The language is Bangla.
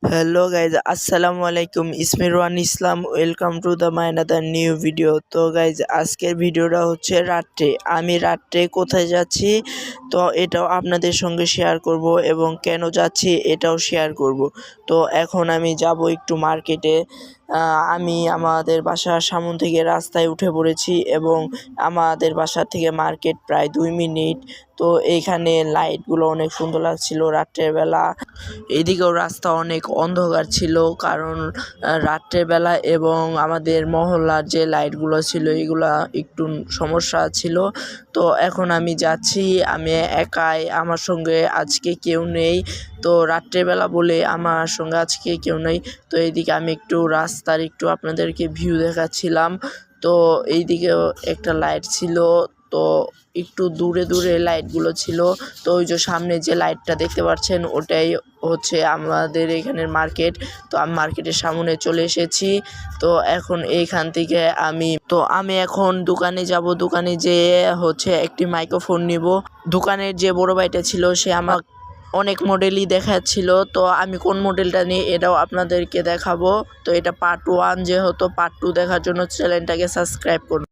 হ্যালো গাইজ, আসসালামু আলাইকুম। ইসমিরওয়ান Islam, welcome to the my another new video. তো গাইজ, আজকের ভিডিওটা হচ্ছে রাত্রে আমি রাত্রে কোথায় যাচ্ছি তো এটাও আপনাদের সঙ্গে শেয়ার করব এবং কেন যাচ্ছি এটাও শেয়ার করব। তো এখন আমি যাব একটু মার্কেটে। আমি আমাদের বাসার সামনে থেকে রাস্তায় উঠে পড়েছি এবং আমাদের বাসা থেকে মার্কেট প্রায় 2 মিনিট। তো এইখানে লাইটগুলো অনেক সুন্দর লাগছিল রাত্রের বেলা। এদিকেও রাস্তা অনেক অন্ধকার ছিল, কারণ রাত্রের বেলা এবং আমাদের মহল্লার যে লাইটগুলো ছিল এগুলা একটু সমস্যা ছিল। তো এখন আমি যাচ্ছি, আমি একাই, আমার সঙ্গে আজকে কেউ নেই। তো রাত্রেবেলা বলে আমার সঙ্গে আজকে কেউ নেই। তো এইদিকে আমি একটু রাস্তার একটু আপনাদেরকে ভিউ দেখাচ্ছিলাম। তো এইদিকেও একটা লাইট ছিল, তো একটু দূরে দূরে লাইটগুলো ছিল। তো ওই যে সামনে যে লাইটটা দেখতে পাচ্ছেন ওটাই হচ্ছে আমাদের এখানের মার্কেট। তো আমি মার্কেটের সামনে চলে এসেছি। তো এখন এইখান থেকে আমি এখন দোকানে যাব। দোকানে যেয়ে হচ্ছে একটি মাইক্রোফোন নিব। দোকানের যে বড় ভাইটা ছিল সে আমাকে অনেক মডেলই দেখাচ্ছিল, তো আমি কোন মডেলটা নিই এটাও আপনাদেরকে দেখাবো। তো এটা পার্ট 1, যেহেতু পার্ট 2 দেখার জন্য চ্যানেলটাকে সাবস্ক্রাইব করুন।